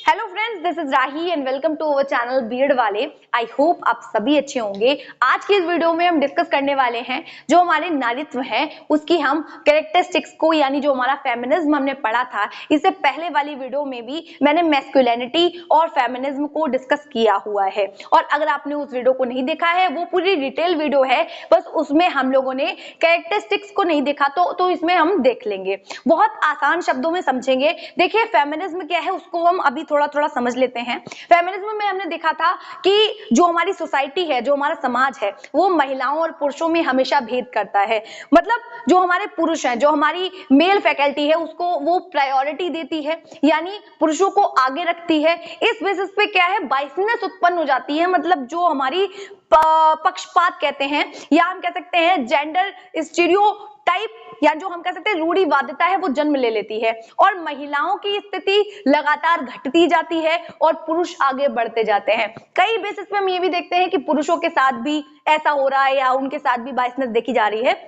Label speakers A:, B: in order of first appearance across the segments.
A: Hello friends, this is Rahi and welcome to our channel बीर्ड वाले। I hope आप सभी अच्छे होंगे। आज की इस वीडियो में हम डिस्कस करने वाले हैं जो हमारे नारीत्व है उसकी हम कैरेक्टरिस्टिक्स को, यानी जो हमारा फेमिनिज्म हमने पढ़ा था। इससे पहले वाली वीडियो में भी मैंने मैस्कुलिनिटी और फेमिनिज्म को डिस्कस किया हुआ है, और अगर आपने उस वीडियो को नहीं देखा है, वो पूरी डिटेल वीडियो है, बस उसमें हम लोगों ने कैरेक्टरिस्टिक्स को नहीं देखा तो इसमें हम देख लेंगे, बहुत आसान शब्दों में समझेंगे। देखिए फेमिनिज्म क्या है उसको हम अभी थोड़ा थोड़ा समझ लेते हैं। फेमिनिज्म में हमने देखा था कि जो हमारी सोसाइटी है, जो हमारा समाज है, वो महिलाओं और पुरुषों में हमेशा भेद करता है। मतलब जो हमारे पुरुष हैं, जो हमारी मेल फैकल्टी है, उसको वो प्रायोरिटी देती है, यानी पुरुषों को आगे रखती है। इस बेसिस पे क्या है, बाइसनेस उत्पन्न हो जाती है। मतलब जो हमारी पक्षपात कहते हैं, या हम कह सकते हैं जेंडर स्टीरियोटाइप, या जो हम कह सकते हैं रूढ़िवादिता है, वो जन्म ले लेती है, और महिलाओं की स्थिति लगातार घटती जाती है और पुरुष आगे बढ़ते जाते हैं। कई बेसिस पे हम ये भी देखते हैं कि पुरुषों के साथ भी ऐसा हो रहा है, या उनके साथ भी बाइसनेस देखी जा रही है।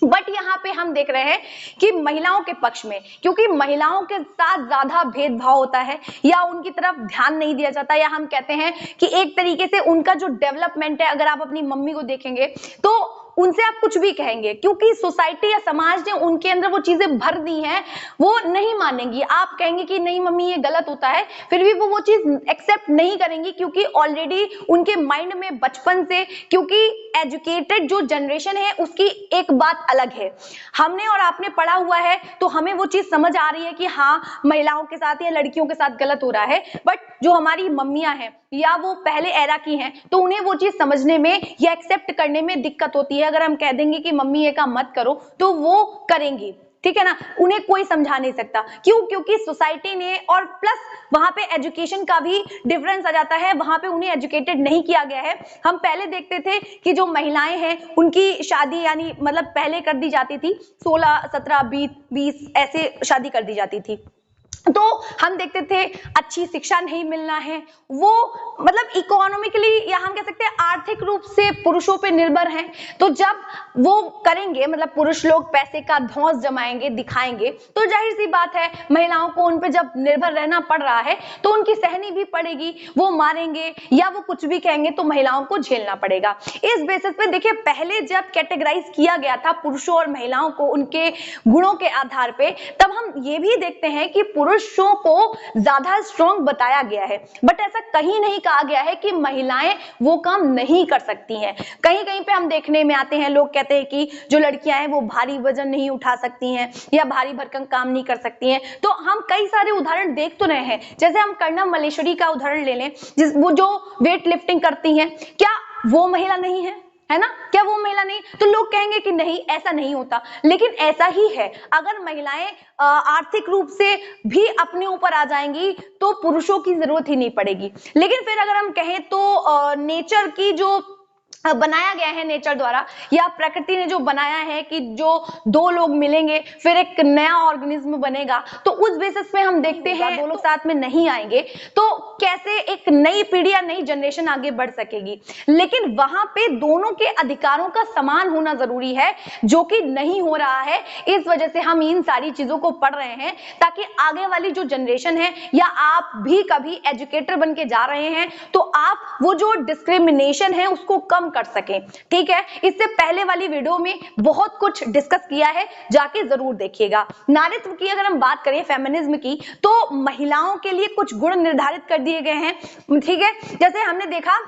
A: बट यहाँ पे हम देख रहे हैं कि महिलाओं के पक्ष में, क्योंकि महिलाओं के साथ ज्यादा भेदभाव होता है, या उनकी तरफ ध्यान नहीं दिया जाता, या हम कहते हैं कि एक तरीके से उनका जो डेवलपमेंट है, अगर आप अपनी मम्मी को देखेंगे तो उनसे आप कुछ भी कहेंगे, क्योंकि सोसाइटी या समाज ने उनके अंदर वो चीजें भर दी हैं, वो नहीं मानेंगी। आप कहेंगे कि नहीं मम्मी ये गलत होता है, फिर भी वो चीज एक्सेप्ट नहीं करेंगी, क्योंकि ऑलरेडी उनके माइंड में बचपन से, क्योंकि एजुकेटेड जो जनरेशन है उसकी एक बात अलग है। हमने और आपने पढ़ा हुआ है तो हमें वो चीज समझ आ रही है कि हाँ महिलाओं के साथ या लड़कियों के साथ गलत हो रहा है। बट जो हमारी मम्मियां हैं या वो पहले एरा की हैं, तो उन्हें वो चीज समझने में या एक्सेप्ट करने में दिक्कत होती है। अगर हम कह देंगे कि मम्मी ये काम मत करो तो वो करेंगी, ठीक है ना, उन्हें कोई समझा नहीं सकता। क्यों? क्योंकि सोसाइटी ने, और प्लस वहां पे एजुकेशन का भी डिफरेंस आ जाता है, वहां पे उन्हें एजुकेटेड नहीं किया गया है। हम पहले देखते थे कि जो महिलाएं हैं उनकी शादी, यानी मतलब पहले कर दी जाती थी 16, 17, 20 ऐसे शादी कर दी जाती थी। तो हम देखते थे अच्छी शिक्षा नहीं मिलना है, वो मतलब इकोनॉमिकली, या हम कह सकते हैं आर्थिक रूप से पुरुषों पे निर्भर हैं। तो जब वो करेंगे, मतलब पुरुष लोग पैसे का धौंस जमाएंगे, दिखाएंगे, तो जाहिर सी बात है महिलाओं को उन पे जब निर्भर रहना पड़ रहा है तो उनकी सहनी भी पड़ेगी। वो मारेंगे या वो कुछ भी कहेंगे तो महिलाओं को झेलना पड़ेगा। इस बेसिस पे देखिए, पहले जब कैटेगराइज किया गया था पुरुषों और महिलाओं को उनके गुणों के आधार पे, तब हम ये भी देखते हैं कि पुरुषों को ज्यादा स्ट्रॉन्ग बताया गया है। बट ऐसा कहीं नहीं कहा गया है कि महिलाएं वो काम नहीं कर सकती हैं। कहीं कहीं पे हम देखने में आते हैं, लोग कहते हैं कि जो लड़कियां हैं वो भारी वजन नहीं उठा सकती हैं, या भारी भरकम काम नहीं कर सकती हैं। तो हम कई सारे उदाहरण देख तो रहे हैं, जैसे हम कर्णम मल्लेश्वरी का उदाहरण ले लें, वो जो वेट लिफ्टिंग करती हैं, क्या वो महिला नहीं है ना? क्या वो महिला नहीं? तो लोग कहेंगे कि नहीं ऐसा नहीं होता, लेकिन ऐसा ही है। अगर महिलाएं आर्थिक रूप से भी अपने ऊपर आ जाएंगी तो पुरुषों की जरूरत ही नहीं पड़ेगी। लेकिन फिर अगर हम कहें तो नेचर की जो बनाया गया है, नेचर द्वारा या प्रकृति ने जो बनाया है कि जो दो लोग मिलेंगे फिर एक नया ऑर्गेनिज्म बनेगा, तो उस बेसिस पे हम देखते हैं दो लोग साथ में नहीं आएंगे तो कैसे एक नई पीढ़ी या नई जनरेशन आगे बढ़ सकेगी। लेकिन वहां पे दोनों के अधिकारों का समान होना जरूरी है, जो कि नहीं हो रहा है। इस वजह से हम इन सारी चीजों को पढ़ रहे हैं, ताकि आगे वाली जो जनरेशन है, या आप भी कभी एजुकेटर बन के जा रहे हैं तो आप वो जो डिस्क्रिमिनेशन है उसको कम कर सकें। ठीक है, इससे पहले वाली वीडियो में बहुत कुछ डिस्कस किया है, जाके जरूर देखिएगा। नारीत्व की अगर हम बात करें, फेमिनिज्म की, तो महिलाओं के लिए कुछ गुण निर्धारित कर दिए गए हैं। ठीक है, जैसे हमने देखा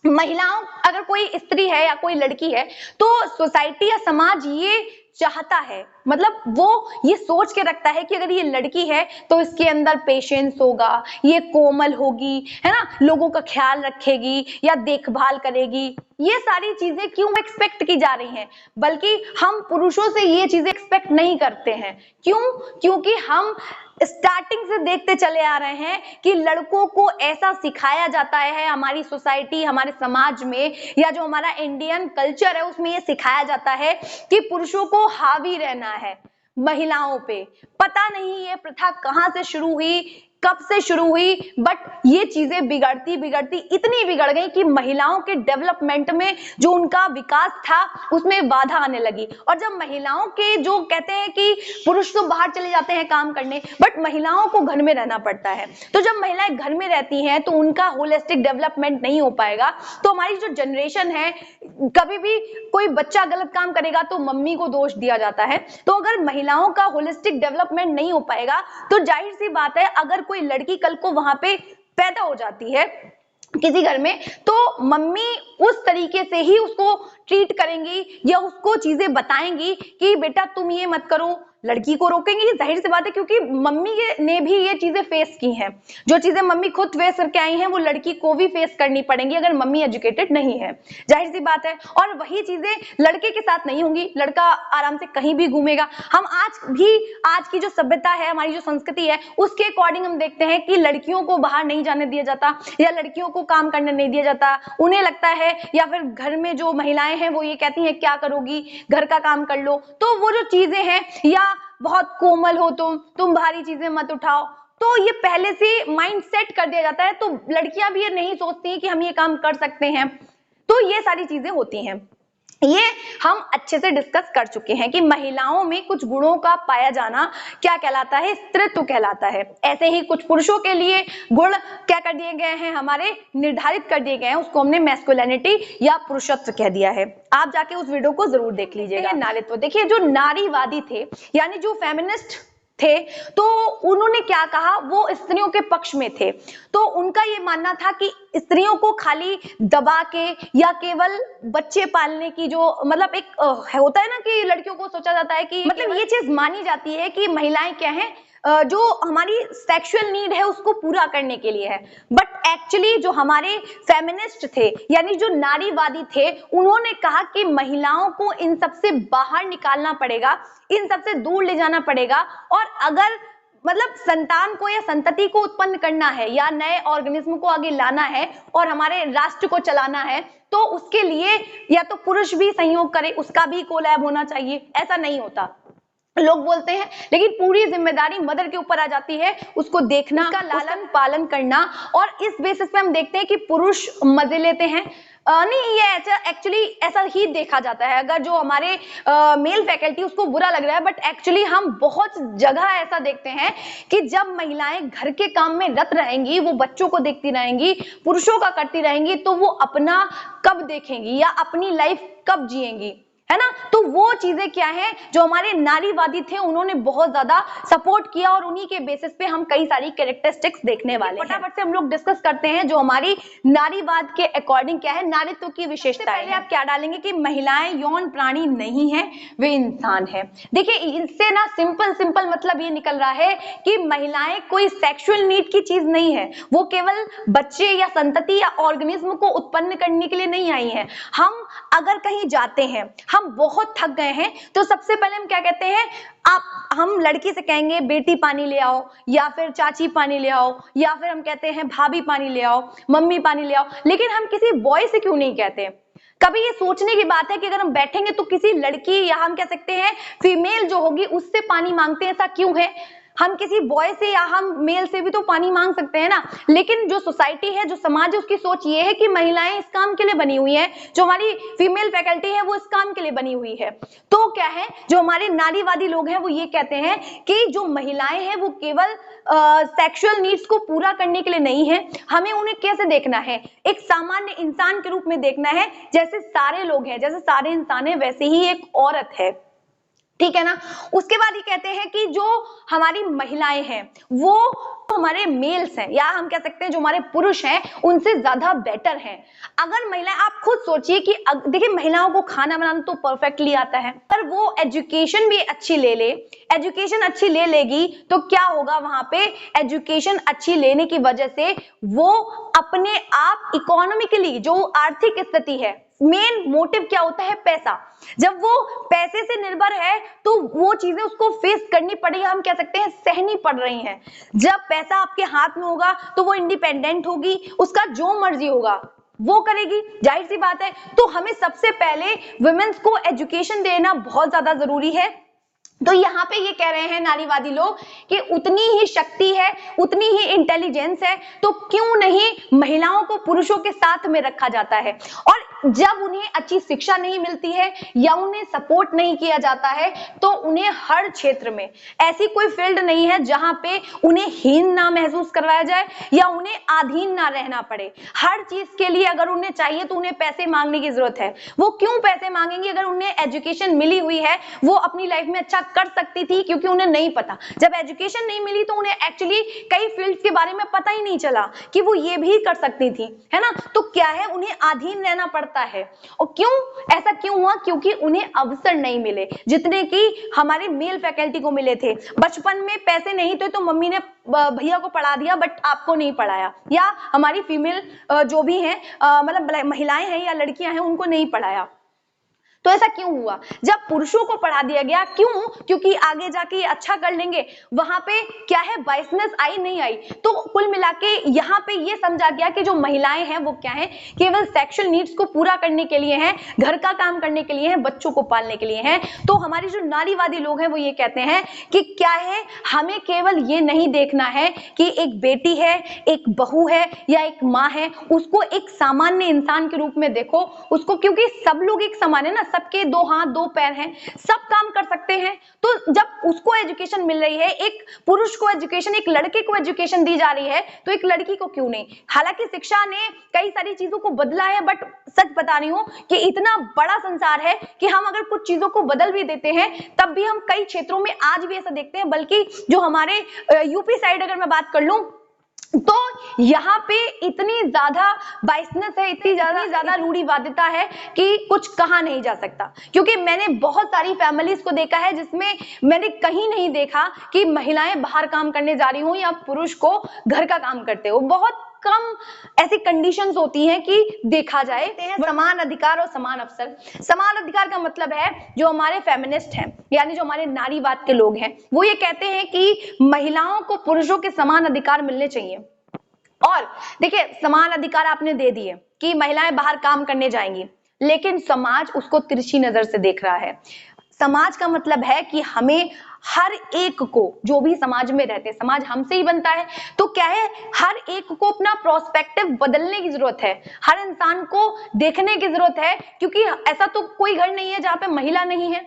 A: महिलाओं, अगर कोई स्त्री है या कोई लड़की है तो सोसाइटी या समाज ये चाहता है, मतलब वो ये सोच के रखता है कि अगर ये लड़की है तो इसके अंदर पेशेंस होगा, ये कोमल होगी, है ना, लोगों का ख्याल रखेगी या देखभाल करेगी। ये सारी चीजें क्यों एक्सपेक्ट की जा रही हैं? बल्कि हम पुरुषों से ये चीजें एक्सपेक्ट नहीं करते हैं। क्यों? क्योंकि हम स्टार्टिंग से देखते चले आ रहे हैं कि लड़कों को ऐसा सिखाया जाता है, हमारी सोसाइटी, हमारे समाज में, या जो हमारा इंडियन कल्चर है उसमें ये सिखाया जाता है कि पुरुषों को हावी रहना है महिलाओं पे। पता नहीं ये प्रथा कहां से शुरू हुई, कब से शुरू हुई, बट ये चीजें बिगड़ती बिगड़ती इतनी बिगड़ गई कि महिलाओं के डेवलपमेंट में जो उनका विकास था उसमें बाधा आने लगी। और जब महिलाओं के जो कहते हैं कि पुरुष तो बाहर चले जाते हैं काम करने, बट महिलाओं को घर में रहना पड़ता है, तो जब महिलाएं घर में रहती हैं तो उनका होलिस्टिक डेवलपमेंट नहीं हो पाएगा। तो हमारी जो जनरेशन है, कभी भी कोई बच्चा गलत काम करेगा तो मम्मी को दोष दिया जाता है। तो अगर महिलाओं का होलिस्टिक डेवलपमेंट नहीं हो पाएगा तो जाहिर सी बात है, अगर कोई लड़की कल को वहां पे पैदा हो जाती है किसी घर में, तो मम्मी उस तरीके से ही उसको ट्रीट करेंगी या उसको चीजें बताएंगी कि बेटा तुम ये मत करो, लड़की को रोकेंगी। जाहिर सी बात है, क्योंकि मम्मी ने भी ये चीजें फेस की हैं। जो चीजें मम्मी खुद फेस करके आई हैं वो लड़की को भी फेस करनी पड़ेंगी अगर मम्मी एजुकेटेड नहीं है, जाहिर सी बात है। और वही चीजें लड़के के साथ नहीं होंगी, लड़का आराम से कहीं भी घूमेगा। हम आज की जो सभ्यता है, हमारी जो संस्कृति है, उसके अकॉर्डिंग हम देखते हैं कि लड़कियों को बाहर नहीं जाने दिया जाता या लड़कियों को काम करने नहीं दिया जाता। उन्हें लगता है, या फिर घर में जो महिलाएं हैं वो ये कहती हैं क्या करोगी, घर का काम कर लो। तो वो जो चीजें हैं, या बहुत कोमल हो तुम भारी चीजें मत उठाओ, तो ये पहले से माइंड सेट कर दिया जाता है। तो लड़कियां भी ये नहीं सोचती हैं कि हम ये काम कर सकते हैं। तो ये सारी चीजें होती हैं। ये हम अच्छे से डिस्कस कर चुके हैं कि महिलाओं में कुछ गुणों का पाया जाना क्या कहलाता है, स्त्रीत्व कहलाता है। ऐसे ही कुछ पुरुषों के लिए गुण क्या कर दिए गए हैं, हमारे निर्धारित कर दिए गए हैं, उसको हमने मैस्कुलिनिटी या पुरुषत्व कह दिया है। आप जाके उस वीडियो को जरूर देख लीजिएगा। नारीत्व देखिए, जो नारीवादी थे यानी जो फेमिनिस्ट थे, तो उन्होंने क्या कहा, वो स्त्रियों के पक्ष में थे। तो उनका ये मानना था कि स्त्रियों को खाली दबा के या केवल बच्चे पालने की जो मतलब एक होता है ना कि लड़कियों को सोचा जाता है कि मतलब ये चीज मानी जाती है कि महिलाएं क्या है, जो हमारी सेक्सुअल नीड है उसको पूरा करने के लिए है। बट एक्चुअली जो हमारे फेमिनिस्ट थे यानी जो नारीवादी थे, उन्होंने कहा कि महिलाओं को इन सबसे बाहर निकालना पड़ेगा, इन सबसे दूर ले जाना पड़ेगा। और अगर मतलब संतान को या संतति को उत्पन्न करना है या नए ऑर्गेनिज्म को आगे लाना है और हमारे राष्ट्र को चलाना है, तो उसके लिए या तो पुरुष भी सहयोग करे, उसका भी कोलैब होना चाहिए। ऐसा नहीं होता, लोग बोलते हैं, लेकिन पूरी जिम्मेदारी मदर के ऊपर आ जाती है, उसको देखना, उसका लालन पालन करना। और इस बेसिस पे हम देखते हैं कि पुरुष मजे लेते हैं। नहीं, ये एक्चुअली ऐसा ही देखा जाता है। अगर जो हमारे मेल फैकल्टी उसको बुरा लग रहा है, बट एक्चुअली हम बहुत जगह ऐसा देखते हैं कि जब महिलाएं घर के काम में रत रहेंगी, वो बच्चों को देखती रहेंगी, पुरुषों का करती रहेंगी, तो वो अपना कब देखेंगी या अपनी लाइफ कब जिएंगी, है ना। तो वो चीजें क्या है, जो हमारे नारीवादी थे उन्होंने बहुत ज्यादा सपोर्ट किया और उन्हीं के बेसिस पे हम कई सारी कैरेक्टरिस्टिक्स देखने वाले हैं। फटाफट से हम लोग डिस्कस करते हैं जो हमारी नारीवाद के अकॉर्डिंग क्या है, नारीत्व की विशेषताएं। पहले आप क्या डालेंगे कि महिलाएं यौन प्राणी नहीं है, वे इंसान है। देखिए, इससे ना सिंपल मतलब ये निकल रहा है कि महिलाएं कोई सेक्सुअल नीड की चीज नहीं है, वो केवल बच्चे या संतति या ऑर्गेनिज्म को उत्पन्न करने के लिए नहीं आई है। हम अगर कहीं जाते हैं, हम बहुत थक गए हैं, तो सबसे पहले हम क्या कहते हैं, हम लड़की से कहेंगे बेटी पानी ले आओ, या फिर चाची पानी ले आओ, या फिर हम कहते हैं भाभी पानी ले आओ, मम्मी पानी ले आओ। लेकिन हम किसी बॉय से क्यों नहीं कहते? कभी ये सोचने की बात है कि अगर हम बैठेंगे तो किसी लड़की या हम कह सकते हैं फीमेल जो होगी उससे पानी मांगते हैं, ऐसा क्यों है? हम किसी बॉय से या हम मेल से भी तो पानी मांग सकते हैं ना। लेकिन जो सोसाइटी है, जो समाज है, उसकी सोच ये है कि महिलाएं इस काम के लिए बनी हुई हैं, जो हमारी फीमेल फैकल्टी है वो इस काम के लिए बनी हुई है। तो क्या है, जो हमारे नारीवादी लोग हैं वो ये कहते हैं कि जो महिलाएं हैं वो केवल सेक्सुअल नीड्स को पूरा करने के लिए नहीं है। हमें उन्हें कैसे देखना है, एक सामान्य इंसान के रूप में देखना है, जैसे सारे लोग हैं, जैसे सारे इंसान हैं वैसे ही एक औरत है, ठीक है ना। उसके बाद ये कहते हैं कि जो हमारी महिलाएं हैं वो हमारे मेल्स हैं, या हम कह सकते हैं जो हमारे पुरुष हैं उनसे ज्यादा बेटर हैं। अगर महिलाएं, आप खुद सोचिए कि देखिए महिलाओं को खाना बनाना तो परफेक्टली आता है, पर वो एजुकेशन भी अच्छी ले ले, एजुकेशन अच्छी ले लेगी तो क्या होगा, वहां पे एजुकेशन अच्छी लेने की वजह से वो अपने आप इकोनॉमिकली जो आर्थिक स्थिति है, मेन मोटिव क्या होता है, पैसा। जब वो पैसे से निर्भर है तो वो चीजें उसको फेस करनी पड़ेगी, हम कह सकते हैं सहनी पड़ रही हैं। जब पैसा आपके हाथ में होगा तो वो इंडिपेंडेंट होगी, उसका जो मर्जी होगा वो करेगी, जाहिर सी बात है। तो हमें सबसे पहले वुमेन्स को एजुकेशन देना बहुत ज्यादा जरूरी है। तो यहाँ पे ये कह रहे हैं नारीवादी लोग कि उतनी ही शक्ति है, उतनी ही इंटेलिजेंस है, तो क्यों नहीं महिलाओं को पुरुषों के साथ में रखा जाता है। और जब उन्हें अच्छी शिक्षा नहीं मिलती है या उन्हें सपोर्ट नहीं किया जाता है तो उन्हें हर क्षेत्र में ऐसी कोई फील्ड नहीं है जहां पे उन्हें हीन ना महसूस करवाया जाए या उन्हें अधीन ना रहना पड़े। हर चीज के लिए अगर उन्हें चाहिए तो उन्हें पैसे मांगने की जरूरत है। वो क्यों पैसे मांगेंगे? अगर उन्हें एजुकेशन मिली हुई है, वो अपनी लाइफ में अच्छा कर सकती थी, क्योंकि उन्हें नहीं पता। जब एजुकेशन नहीं मिली तो उन्हें एक्चुअली कई फील्ड्स के बारे में पता ही नहीं चला कि वो ये भी कर सकती थी, है ना। तो क्या है, उन्हें अधीन रहना पड़ता है। और क्यों ऐसा क्यों हुआ? क्योंकि उन्हें अवसर नहीं मिले जितने कि हमारे मेल फैकल्टी को मिले थे। बचपन में पैसे नहीं थे तो मम्मी ने भैया को पढ़ा दिया, बट आपको नहीं पढ़ाया, या हमारी फीमेल जो भी हैं मतलब महिलाएं हैं या लड़कियां हैं उनको नहीं पढ़ाया। तो ऐसा क्यों हुआ? जब पुरुषों को पढ़ा दिया गया, क्यों? क्योंकि आगे जाके ये अच्छा कर लेंगे। वहां पे क्या है, बाइसनेस आई नहीं आई। तो कुल मिला के यहाँ पे ये समझा गया कि जो महिलाएं हैं वो क्या है, केवल सेक्सुअल नीड्स को पूरा करने के लिए हैं, घर का काम करने के लिए हैं, बच्चों को पालने के लिए हैं। तो हमारी जो नारीवादी लोग हैं वो ये कहते हैं कि क्या है, हमें केवल ये नहीं देखना है कि एक बेटी है, एक बहू है या एक माँ है, उसको एक सामान्य इंसान के रूप में देखो उसको, क्योंकि सब लोग एक समान है ना, सबके दो हाथ दो पैर हैं, सब काम कर सकते हैं। तो जब उसको एजुकेशन मिल रही है, एक पुरुष को एजुकेशन, एक लड़के को एजुकेशन दी जा रही है, तो एक लड़की को क्यों नहीं? हालांकि शिक्षा ने कई सारी चीजों को बदला है, बट सच बता रही हूं कि इतना बड़ा संसार है कि हम अगर कुछ चीजों को बदल भी देते हैं तब भी हम कई क्षेत्रों में आज भी ऐसा देखते हैं। बल्कि जो हमारे यूपी साइड अगर मैं बात कर लूं तो यहाँ पे इतनी ज्यादा बाइसनेस है, इतनी ज्यादा रूढ़िवादिता है कि कुछ कहा नहीं जा सकता। क्योंकि मैंने बहुत सारी फैमिलीज को देखा है जिसमें मैंने कहीं नहीं देखा कि महिलाएं बाहर काम करने जा रही हो या पुरुष को घर का काम करते हो। बहुत कम ऐसी कंडीशंस होती हैं कि देखा जाए। समान अधिकार और समान अवसर। समान अधिकार का मतलब है, जो हमारे फेमिनिस्ट हैं यानी जो हमारे नारीवाद के लोग हैं, वो ये कहते हैं कि महिलाओं को पुरुषों के समान अधिकार मिलने चाहिए। और देखिए, समान अधिकार आपने दे दिए कि महिलाएं बाहर काम करने जाएंगी, लेकिन समाज उसको तिरछी नजर से देख रहा है। समाज का मतलब है कि हमें हर एक को, जो भी समाज में रहते हैं, समाज हमसे ही बनता है, तो क्या है, हर एक को अपना प्रोस्पेक्टिव बदलने की जरूरत है, हर इंसान को देखने की जरूरत है। क्योंकि ऐसा तो कोई घर नहीं है जहां पे महिला नहीं है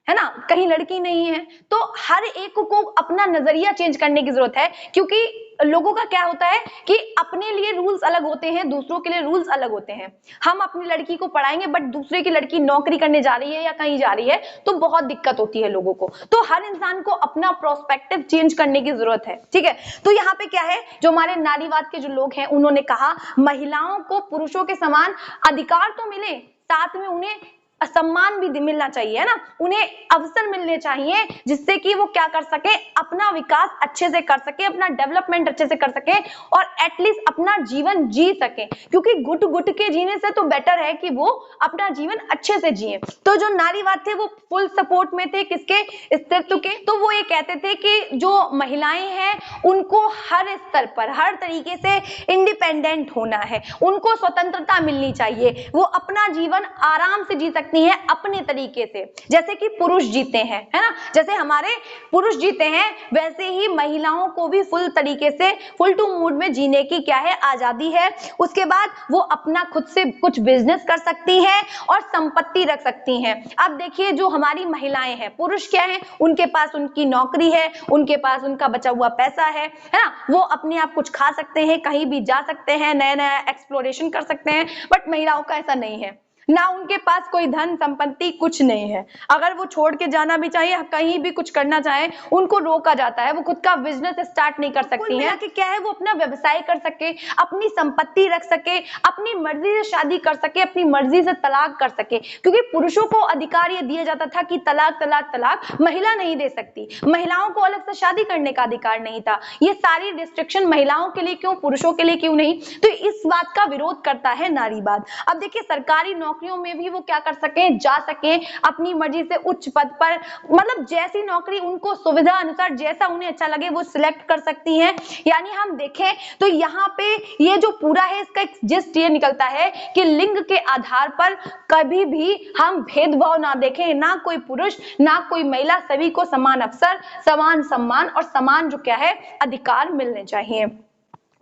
A: ना, कहीं लड़की नहीं है। तो हर एक को अपना नजरिया चेंज करने की जरूरत है। क्योंकि लोगों का क्या होता है कि अपने लिए रूल्स अलग होते हैं, दूसरों के लिए रूल्स अलग होते हैं। हम अपनी लड़की को पढ़ाएंगे बट दूसरे की लड़की नौकरी करने जा रही है या कहीं जा रही है, तो बहुत दिक्कत होती है लोगों को। तो हर इंसान को अपना प्रोस्पेक्टिव चेंज करने की जरूरत है, ठीक है। तो यहाँ पे क्या है, जो हमारे नारीवाद के जो लोग हैं उन्होंने कहा महिलाओं को पुरुषों के समान अधिकार तो मिले, साथ में उन्हें सम्मान भी मिलना चाहिए, है ना, उन्हें अवसर मिलने चाहिए जिससे कि वो क्या कर सके, अपना विकास अच्छे से कर सके, अपना डेवलपमेंट अच्छे से कर सके और एटलीस्ट अपना जीवन जी सके। क्योंकि घुट घुट के जीने से तो बेटर है कि वो अपना जीवन अच्छे से जिए। तो जो नारीवाद थे वो फुल सपोर्ट में थे किसके, अस्तित्व के। तो वो ये कहते थे कि जो महिलाएं हैं उनको हर स्तर पर हर तरीके से इंडिपेंडेंट होना है, उनको स्वतंत्रता मिलनी चाहिए, वो अपना जीवन आराम से जी सकती है अपने तरीके से, जैसे कि पुरुष जीते हैं, है ना। जैसे हमारे पुरुष जीते हैं वैसे ही महिलाओं को भी फुल तरीके से, फुल टू मूड में जीने की क्या है, आजादी है। उसके बाद वो अपना खुद से कुछ बिजनेस कर सकती हैं और संपत्ति रख सकती हैं। अब देखिए, जो हमारी महिलाएं हैं, पुरुष क्या है, उनके पास उनकी नौकरी है, उनके पास उनका बचा हुआ पैसा है ना, वो अपने आप कुछ खा सकते हैं, कहीं भी जा सकते हैं, नया नया एक्सप्लोरेशन कर सकते हैं। बट महिलाओं का ऐसा नहीं है, ना उनके पास कोई धन संपत्ति कुछ नहीं है। अगर वो छोड़ के जाना भी चाहिए, कहीं भी कुछ करना चाहे, उनको रोका जाता है, वो खुद का बिजनेस स्टार्ट नहीं कर सकती हैं कि क्या है, वो अपना व्यवसाय कर सके, अपनी संपत्ति रख सके, अपनी मर्जी से शादी कर सके, अपनी मर्जी से तलाक कर सके। क्योंकि पुरुषों को अधिकार ये दिया जाता था कि तलाक तलाक तलाक महिला नहीं दे सकती, महिलाओं को अलग से शादी करने का अधिकार नहीं था। ये सारी रिस्ट्रिक्शन महिलाओं के लिए क्यों, पुरुषों के लिए क्यों नहीं? तो इस बात का विरोध करता है नारीवाद। अब देखिए, सरकारी नौकरी नौकरियों में भी वो क्या कर सके, जा सके, अपनी मर्जी से उच्च पद पर, मतलब जैसी नौकरी उनको सुविधा अनुसार जैसा उन्हें अच्छा लगे वो सिलेक्ट कर सकती हैं। यानी हम देखें तो यहाँ पे ये जो पूरा है इसका एक जिस्ट ये निकलता है कि लिंग के आधार पर कभी भी हम भेदभाव ना देखें, ना कोई पुरुष ना कोई महिला, सभी को समान अवसर, समान सम्मान और समान जो क्या है अधिकार मिलने चाहिए।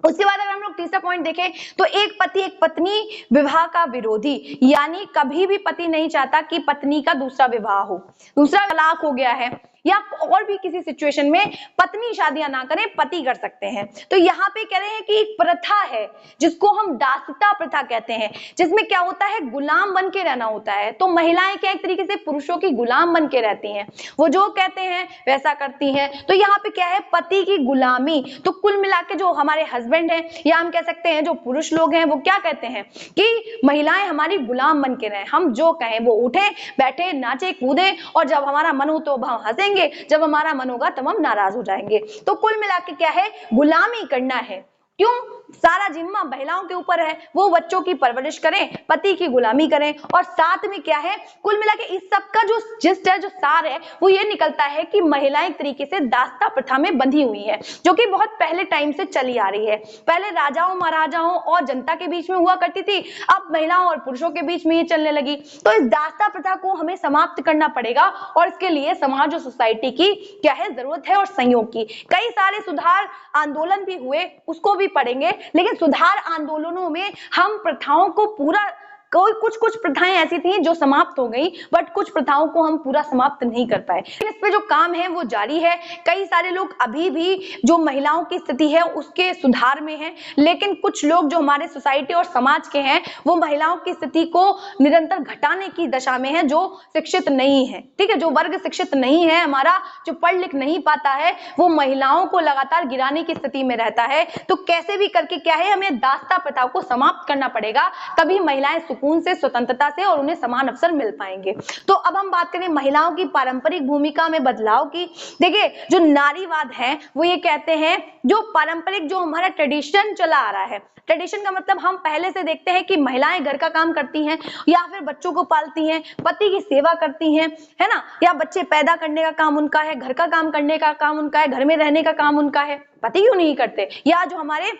A: उसके बाद अगर हम लोग तीसरा पॉइंट देखें तो एक पति एक पत्नी विवाह का विरोधी, यानी कभी भी पति नहीं चाहता कि पत्नी का दूसरा विवाह हो, दूसरा तलाक हो गया है या और भी किसी सिचुएशन में पत्नी शादियां ना करें, पति कर सकते हैं। तो यहाँ पे कह रहे हैं कि एक प्रथा है जिसको हम दासता प्रथा कहते हैं, जिसमें क्या होता है गुलाम बन के रहना होता है। तो महिलाएं क्या एक तरीके से पुरुषों की गुलाम बन के रहती हैं, वो जो कहते हैं वैसा करती हैं। तो यहाँ पे क्या है पति की गुलामी। तो कुल मिला के जो हमारे हस्बैंड हैं या हम कह सकते हैं जो पुरुष लोग हैं वो क्या कहते हैं कि महिलाएं हमारी गुलाम बन के रहें, हम जो कहें वो उठे बैठे नाचे कूदे और जब हमारा मन हो तो हम हंसेंगे, जब हमारा मन होगा तब हम नाराज हो जाएंगे। तो कुल मिला के क्या है गुलामी करना है। क्यों? सारा जिम्मा महिलाओं के ऊपर है, वो बच्चों की परवरिश करें, पति की गुलामी करें। और साथ में क्या है कुल मिला के इस सब का जो जिस्ट है, जो सार है वो ये निकलता है कि महिलाएं एक तरीके से दासता प्रथा में बंधी हुई है, जो कि बहुत पहले टाइम से चली आ रही है। पहले राजाओं महाराजाओं और जनता के बीच में हुआ करती थी, अब महिलाओं और पुरुषों के बीच में ये चलने लगी। तो इस दासता प्रथा को हमें समाप्त करना पड़ेगा और इसके लिए समाज और सोसाइटी की क्या है जरूरत है और सहयोग की। कई सारे सुधार आंदोलन भी हुए, उसको भी पढ़ेंगे, लेकिन सुधार आंदोलनों में हम प्रथाओं को पूरा कुछ प्रथाएं ऐसी थी जो समाप्त हो गई, बट कुछ प्रथाओं को हम पूरा समाप्त नहीं कर पाए। इस पे जो काम है वो जारी है। कई सारे लोग अभी भी जो महिलाओं की स्थिति है उसके सुधार में हैं, लेकिन कुछ लोग जो हमारे सोसाइटी और समाज के हैं वो महिलाओं की स्थिति को निरंतर घटाने की दशा में है, जो शिक्षित नहीं है। ठीक है, जो वर्ग शिक्षित नहीं है हमारा, जो पढ़ लिख नहीं पाता है, वो महिलाओं को लगातार गिराने की स्थिति में रहता है। तो कैसे भी करके क्या है हमें दासता प्रथा को समाप्त करना पड़ेगा, तभी महिलाएं से, स्वतंत्रता से और उन्हें समान अवसर मिल पाएंगे। तो अब हम बात करें महिलाओं की पारंपरिक भूमिका में बदलाव की। देखिए जो नारीवाद है वो ये कहते हैं जो पारंपरिक जो हमारा ट्रेडिशन चला आ रहा है, ट्रेडिशन का मतलब हम पहले से देखते हैं कि महिलाएं घर का काम करती हैं या फिर बच्चों को पालती हैं, पति की सेवा करती हैं, है ना, या बच्चे पैदा करने का काम उनका है, घर का काम करने का काम उनका है, घर में रहने का काम उनका है, पति क्यों नहीं करते, या जो हमारे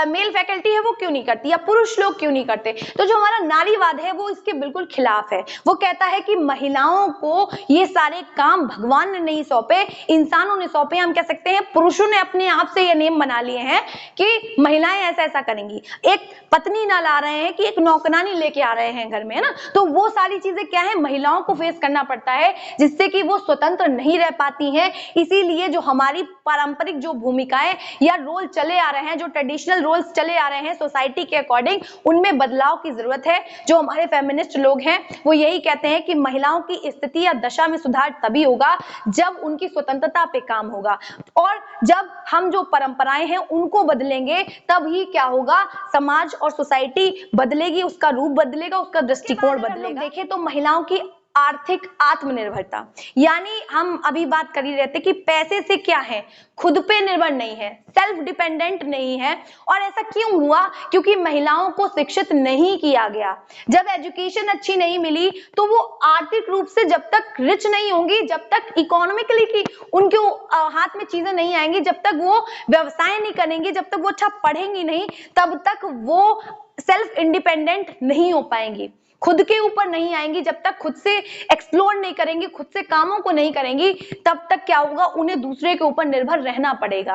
A: मेल फैकल्टी है वो क्यों नहीं करती, या पुरुष लोग क्यों नहीं करते। तो जो हमारा नारीवाद है वो इसके बिल्कुल खिलाफ है। वो कहता है कि महिलाओं को ये सारे काम भगवान ने नहीं सौंपे, इंसानों ने सौंपे। हम कह सकते हैं पुरुषों ने अपने आप से ये नियम बना लिए हैं कि महिलाएं ऐसा ऐसा करेंगी। एक पत्नी ना ला रहे हैं कि एक नौकरानी लेके आ रहे हैं घर में, है ना। तो वो सारी चीजें क्या है महिलाओं को फेस करना पड़ता है, जिससे कि वो स्वतंत्र नहीं रह पाती हैं। इसीलिए जो हमारी पारंपरिक जो भूमिकाएं या रोल चले आ रहे हैं, जो ट्रेडिशनल रोल्स चले आ रहे हैं सोसाइटी के अकॉर्डिंग, उनमें बदलाव की जरूरत है। जो हमारे फेमिनिस्ट लोग हैं वो यही कहते हैं कि महिलाओं की स्थिति या दशा में सुधार तभी होगा जब उनकी स्वतंत्रता पे काम होगा, और जब हम जो परंपराएं हैं उनको बदलेंगे तभी क्या होगा, समाज और सोसाइटी बदलेगी, उसका रूप बदलेगा, उसका दृष्टिकोण बदलेगा। देखें तो महिलाओं की आर्थिक आत्मनिर्भरता, यानी हम अभी बात कर ही रहते कि पैसे से क्या है, खुद पे निर्भर नहीं है, सेल्फ डिपेंडेंट नहीं है। और ऐसा क्यों हुआ? क्योंकि महिलाओं को शिक्षित नहीं किया गया। जब एजुकेशन अच्छी नहीं मिली तो वो आर्थिक रूप से जब तक रिच नहीं होंगी, जब तक इकोनॉमिकली की उनके हाथ में चीजें नहीं आएंगी, जब तक वो व्यवसाय नहीं करेंगी, जब तक वो अच्छा पढ़ेंगी नहीं, तब तक वो सेल्फ इंडिपेंडेंट नहीं हो पाएंगी, खुद के ऊपर नहीं आएंगी। जब तक खुद से एक्सप्लोर नहीं करेंगी, खुद से कामों को नहीं करेंगी, तब तक क्या होगा, उन्हें दूसरे के ऊपर निर्भर रहना पड़ेगा।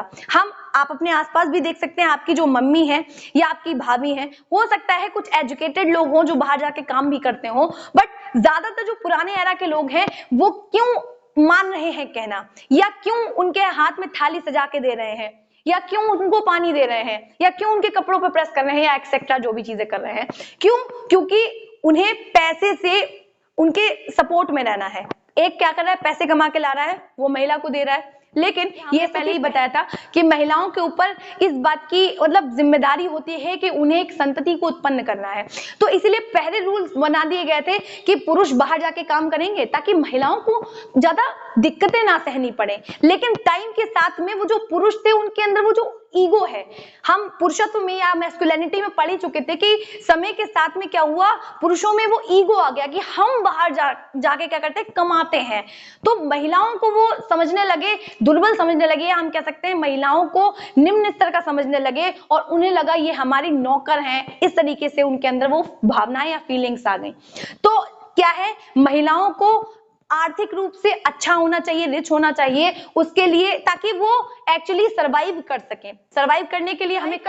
A: आप अपने आसपास भी देख सकते हैं, आपकी जो मम्मी है या आपकी भाभी है, हो सकता है कुछ एजुकेटेड लोग हों जो बाहर जाके काम भी करते हो, बट ज्यादातर जो पुराने एरा के लोग हैं वो क्यों मान रहे हैं कहना, या क्यों उनके हाथ में थाली सजा के दे रहे हैं, या क्यों उनको पानी दे रहे हैं, या क्यों उनके कपड़ों पे प्रेस कर रहे हैं, या एक्सेट्रा जो भी चीजें कर रहे हैं। क्यों? क्योंकि उन्हें पैसे से उनके सपोर्ट में रहना है। एक क्या कर रहा है, पैसे कमा के ला रहा है, वो महिला को दे रहा है। लेकिन ये पहले ही बताया था कि महिलाओं के ऊपर इस बात की मतलब जिम्मेदारी होती है कि उन्हें एक संतति को उत्पन्न करना है। तो इसीलिए पहले रूल्स बना दिए गए थे कि पुरुष बाहर जाके काम करेंगे ताकि महिलाओं को ज्यादा दिक्कतें ना सहनी पड़े। लेकिन टाइम के साथ में वो जो पुरुष थे उनके अंदर वो जो ईगो है। हम पुरुषत्व में या मैस्कुलिनिटी में पढ़ ही चुके थे कि समय के साथ में क्या हुआ, पुरुषों में वो ईगो आ गया कि हम बाहर जाके क्या करते हैं, कमाते हैं। तो महिलाओं को वो समझने लगे, दुर्बल समझने लगे, हम कह सकते हैं महिलाओं को निम्न स्तर का समझने लगे और उन्हें लगा ये हमारी नौकर हैं। इस तरीके से उनके अंदर वो भावनाएं या फीलिंग्स आ गई। तो क्या है, महिलाओं को आर्थिक रूप से अच्छा होना चाहिए, रिच होना चाहिए उसके लिए, ताकि वो एक्चुअली सरवाइव कर सकें। सरवाइव करने के लिए हमें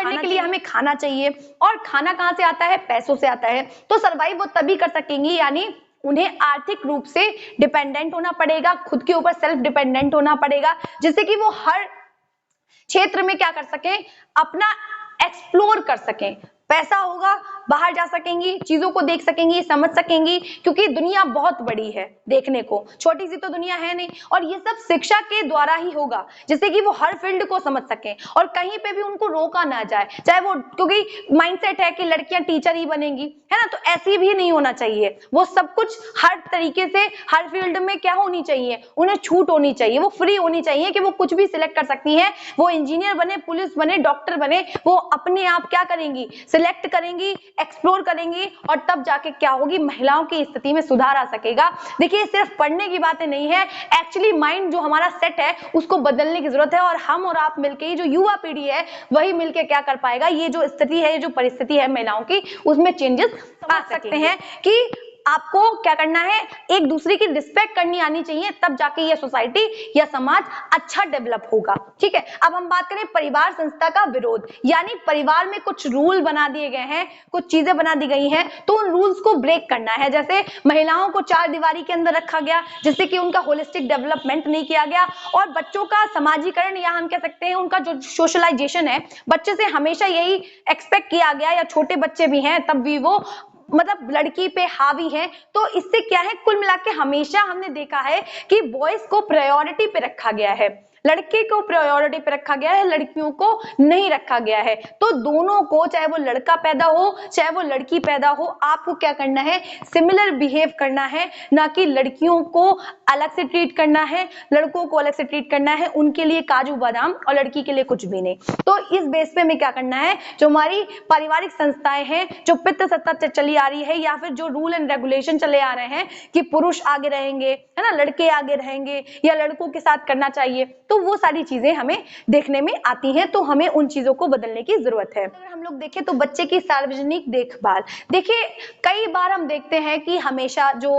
A: खाना चाहिए, और खाना कहाँ से आता है, पैसों से आता है। तो सरवाइव वो तभी कर सकेंगी, यानी उन्हें आर्थिक रूप से डिपेंडेंट होना पड़ेगा, खुद के ऊपर सेल्फ डिपेंडेंट होना पड़ेगा, जिससे कि वो हर क्षेत्र में क्या कर सकें, अपना एक्सप्लोर कर सकें। पैसा होगा, बाहर जा सकेंगी, चीजों को देख सकेंगी, समझ सकेंगी, क्योंकि दुनिया बहुत बड़ी है देखने को, छोटी सी तो दुनिया है नहीं। और ये सब शिक्षा के द्वारा ही होगा, जिससे कि वो हर फील्ड को समझ सकें और कहीं पे भी उनको रोका ना जाए, चाहे वो, क्योंकि माइंडसेट है कि लड़कियां टीचर ही बनेंगी, है ना, तो ऐसी भी नहीं होना चाहिए। वो सब कुछ हर तरीके से हर फील्ड में क्या होनी चाहिए, उन्हें छूट होनी चाहिए, वो फ्री होनी चाहिए कि वो कुछ भी सिलेक्ट कर सकती हैं। वो इंजीनियर बने, पुलिस बने, डॉक्टर बने, वो अपने आप क्या करेंगी, सिलेक्ट करेंगी, एक्सप्लोर करेंगी, और तब जाके क्या होगी, महिलाओं की स्थिति में सुधार आ सकेगा। देखिए, सिर्फ पढ़ने की बातें नहीं है, एक्चुअली माइंड जो हमारा सेट है उसको बदलने की जरूरत है, और हम और आप मिलके, ये जो युवा पीढ़ी है वही मिलके क्या कर पाएगा, ये जो स्थिति है, ये जो परिस्थिति है महिलाओं की, उसमें चेंजेस आ सकते हैं। कि आपको क्या करना है, एक दूसरे की रिस्पेक्ट करनी आनी चाहिए, तब जाके ये सोसाइटी या समाज अच्छा डेवलप होगा। ठीक है, अब हम बात करें परिवार संस्था का विरोध, यानी परिवार में कुछ रूल बना दिए गए हैं, कुछ चीजें बना दी गई हैं, तो उन रूल्स को ब्रेक करना है। जैसे महिलाओं को चार दीवारी के अंदर रखा गया, जिससे कि उनका होलिस्टिक डेवलपमेंट नहीं किया गया, और बच्चों का समाजीकरण, या हम कह सकते हैं उनका जो सोशलाइजेशन है, बच्चे से हमेशा यही एक्सपेक्ट किया गया, या छोटे बच्चे भी हैं तब भी वो मतलब लड़की पे हावी है। तो इससे क्या है, कुल मिला के हमेशा हमने देखा है कि बॉयज को प्रायोरिटी पे रखा गया है, लड़के को प्रायोरिटी पे रखा गया है, लड़कियों को नहीं रखा गया है। तो दोनों को, चाहे वो लड़का पैदा हो चाहे वो लड़की पैदा हो, आपको क्या करना है, सिमिलर बिहेव करना है, ना कि लड़कियों को अलग से ट्रीट करना है, लड़कों को अलग से ट्रीट करना है, उनके लिए काजू बादाम और लड़की के लिए कुछ भी नहीं। तो इस बेस पे हमें क्या करना है, जो हमारी पारिवारिक संस्थाएं हैं, जो पितृसत्ता चली आ रही है, या फिर जो रूल एंड रेगुलेशन चले आ रहे हैं कि पुरुष आगे रहेंगे, है ना, लड़के आगे रहेंगे, या लड़कों के साथ करना चाहिए, तो वो सारी चीजें हमें देखने में आती हैं। तो हमें उन चीजों को बदलने की जरूरत है। अगर हम लोग देखें तो बच्चे की सार्वजनिक देखभाल, देखिए कई बार हम देखते हैं कि हमेशा जो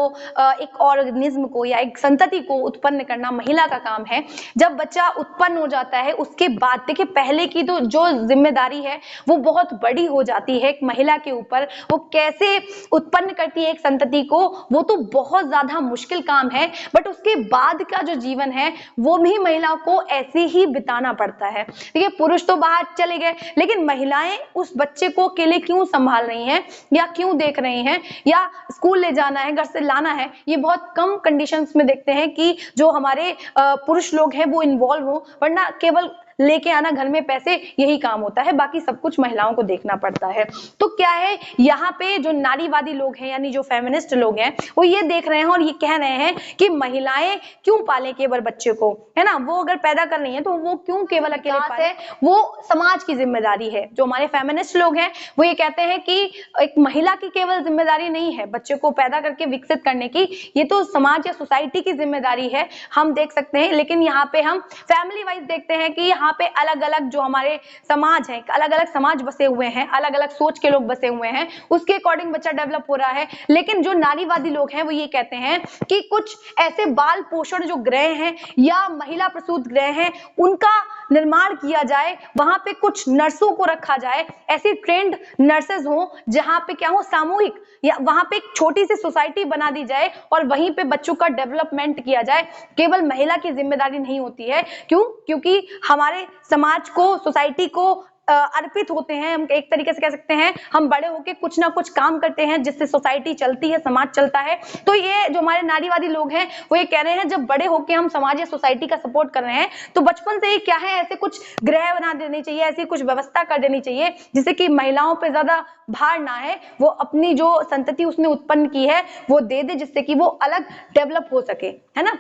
A: एक ऑर्गेनिज्म को या एक संतति को उत्पन्न करना महिला का काम है। जब बच्चा उत्पन्न हो जाता है उसके बाद देखिए पहले की तो जो जिम्मेदारी है वो बहुत बड़ी हो जाती है एक महिला के ऊपर। वो कैसे उत्पन्न करती है एक संतति को, वो तो बहुत ज्यादा मुश्किल काम है, बट उसके बाद का जो जीवन है वो भी महिला को ऐसे ही बिताना पड़ता है। देखिए पुरुष तो बाहर चले गए, लेकिन महिलाएं उस बच्चे को अकेले क्यों संभाल रही हैं या क्यों देख रही हैं, या स्कूल ले जाना है, घर से लाना है, ये बहुत कम कंडीशंस में देखते हैं कि जो हमारे पुरुष लोग हैं वो इन्वॉल्व हो, वरना केवल लेके आना घर में पैसे, यही काम होता है, बाकी सब कुछ महिलाओं को देखना पड़ता है। तो क्या है, यहाँ पे जो नारीवादी लोग हैं यानी जो फेमिनिस्ट लोग हैं वो ये देख रहे हैं और ये कह रहे हैं कि महिलाएं क्यों पालें केवल बच्चे को, है ना, वो अगर पैदा कर रही है तो वो क्यों केवल अकेले पालें, वो समाज की जिम्मेदारी है। जो हमारे फेमिनिस्ट लोग हैं वो ये कहते हैं कि एक महिला की केवल जिम्मेदारी नहीं है बच्चे को पैदा करके विकसित करने की, ये तो समाज या सोसाइटी की जिम्मेदारी है, हम देख सकते हैं। लेकिन यहाँ पे हम फैमिली वाइज देखते हैं कि यहाँ पे अलग अलग जो हमारे समाज है, अलग अलग समाज बसे हुए हैं, अलग अलग सोच के लोग बसे हुए हैं, उसके अकॉर्डिंग बच्चा डेवलप हो रहा है। लेकिन जो नारीवादी लोग हैं वो ये कहते हैं कि कुछ ऐसे बाल पोषण जो गृह हैं या महिला प्रसूत गृह हैं उनका निर्माण किया जाए, वहां पे कुछ नर्सों को रखा जाए, ऐसी ट्रेंड नर्सेज हो जहां पे क्या हो सामूहिक, या वहां पे एक छोटी सी सोसाइटी बना दी जाए और वहीं पे बच्चों का डेवलपमेंट किया जाए। केवल महिला की जिम्मेदारी नहीं होती है, क्यों, क्योंकि हमारे समाज को, सोसाइटी को अर्पित होते हैं, हम एक तरीके से कह सकते हैं हम बड़े होके कुछ ना कुछ काम करते हैं जिससे सोसाइटी चलती है, समाज चलता है। तो ये जो हमारे नारीवादी लोग हैं वो ये कह रहे हैं जब बड़े होके हम समाज या सोसाइटी का सपोर्ट कर रहे हैं तो बचपन से ही क्या है ऐसे कुछ गृह बना देनी चाहिए, ऐसी कुछ व्यवस्था कर देनी चाहिए जिससे कि महिलाओं पे ज्यादा भार ना है, वो अपनी जो संतति उसने उत्पन्न की है वो दे दे, जिससे कि वो अलग डेवलप हो सके, है ना।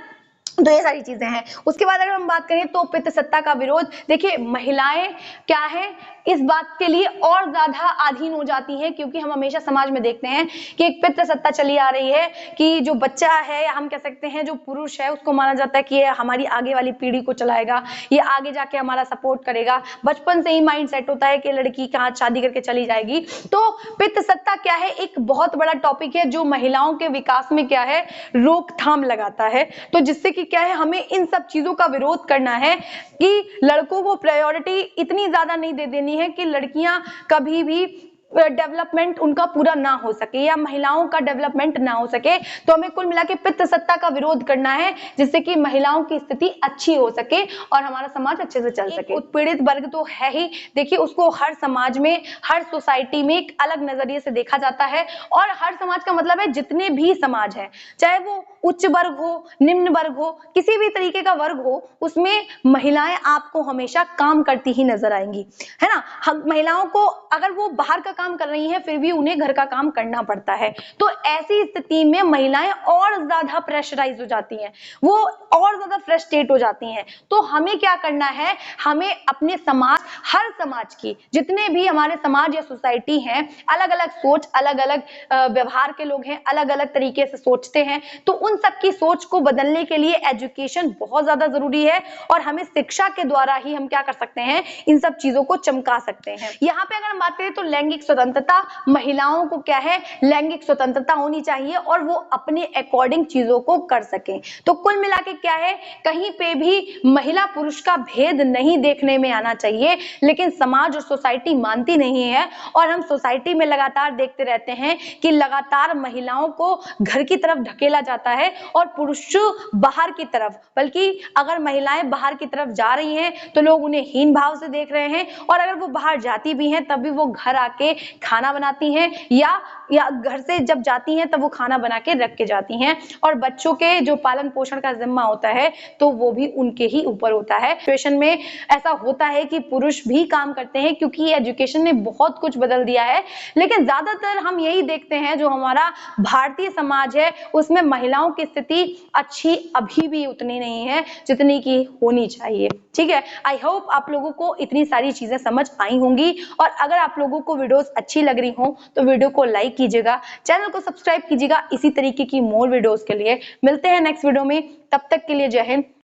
A: तो ये सारी चीजें हैं। उसके बाद अगर हम बात करें तो पितृसत्ता का विरोध, देखिए महिलाएं क्या है इस बात के लिए और ज्यादा अधीन हो जाती हैं, क्योंकि हम हमेशा समाज में देखते हैं कि एक पितृसत्ता चली आ रही है कि जो बच्चा है या हम कह सकते हैं जो पुरुष है उसको माना जाता है कि ये हमारी आगे वाली पीढ़ी को चलाएगा, ये आगे जाके हमारा सपोर्ट करेगा। बचपन से ही माइंड सेट होता है कि लड़की कहाँ शादी करके चली जाएगी। तो पितृसत्ता क्या है, एक बहुत बड़ा टॉपिक है जो महिलाओं के विकास में क्या है रोकथाम लगाता है। तो जिससे कि क्या है हमें इन सब चीजों का विरोध करना है कि लड़कों को प्रायोरिटी इतनी ज्यादा नहीं दे देनी है कि लड़कियां कभी भी डेवलपमेंट उनका पूरा ना हो सके या महिलाओं का डेवलपमेंट ना हो सके। तो हमें कुल मिला के पितृसत्ता का विरोध करना है जिससे कि महिलाओं की स्थिति अच्छी हो सके और हमारा समाज अच्छे से चल सके। उत्पीड़ित वर्ग तो है ही, देखिए उसको हर समाज में हर सोसाइटी में एक अलग नजरिए से देखा जाता है। और हर समाज का मतलब है जितने भी समाज है, चाहे वो उच्च वर्ग हो, निम्न वर्ग हो, किसी भी तरीके का वर्ग हो, उसमें महिलाएं आपको हमेशा काम करती ही नजर आएंगी, है ना। हम महिलाओं को अगर वो बाहर का काम कर रही हैं फिर भी उन्हें घर का काम करना पड़ता है। तो ऐसी स्थिति में महिलाएं और ज्यादा प्रेशराइज हो जाती हैं, वो और ज्यादा फ्रस्ट्रेट हो जाती हैं। तो हमें क्या करना है, हमें अपने समाज, हर समाज की जितने भी हमारे समाज या सोसाइटी हैं, अलग अलग सोच, अलग अलग व्यवहार के लोग हैं, अलग अलग तरीके से सोचते हैं। तो उन सबकी सोच को बदलने के लिए एजुकेशन बहुत ज्यादा जरूरी है और हमें शिक्षा के द्वारा ही हम क्या कर सकते हैं, इन सब चीजों को चमका सकते हैं। यहाँ पे अगर हम बात करें तो लैंगिक स्वतंत्रता, महिलाओं को क्या है लैंगिक स्वतंत्रता होनी चाहिए और वो अपने अकॉर्डिंग चीजों को कर सकें। तो कुल मिला के क्या है, कहीं पे भी महिला पुरुष का भेद नहीं देखने में आना चाहिए, लेकिन समाज और सोसाइटी मानती नहीं है और हम सोसाइटी में लगातार देखते रहते हैं कि लगातार महिलाओं को घर की तरफ ढकेला जाता है और पुरुष बाहर की तरफ। बल्कि अगर महिलाएं बाहर की तरफ जा रही हैं तो लोग उन्हें हीन भाव से देख रहे हैं, और अगर वो बाहर जाती भी हैं तब भी वो घर आके खाना बनाती हैं या घर से जब जाती हैं तब वो खाना बना के रख के जाती हैं, और बच्चों के जो पालन पोषण का जिम्मा होता है तो वो भी उनके ही ऊपर होता है। सिचुएशन में ऐसा होता है कि पुरुष भी काम करते हैं क्योंकि एजुकेशन ने बहुत कुछ बदल दिया है, लेकिन ज्यादातर हम यही देखते हैं जो हमारा भारतीय समाज है उसमें महिलाओं की स्थिति अच्छी अभी भी उतनी नहीं है जितनी की होनी चाहिए। ठीक है, आई होप आप लोगों को इतनी सारी चीजें समझ आई होंगी, और अगर आप लोगों को वीडियोस अच्छी लग रही हो तो वीडियो को लाइक कीजिएगा, चैनल को सब्सक्राइब कीजिएगा इसी तरीके की मोर वीडियोस के लिए। मिलते हैं नेक्स्ट वीडियो में, तब तक के लिए जय हिंद।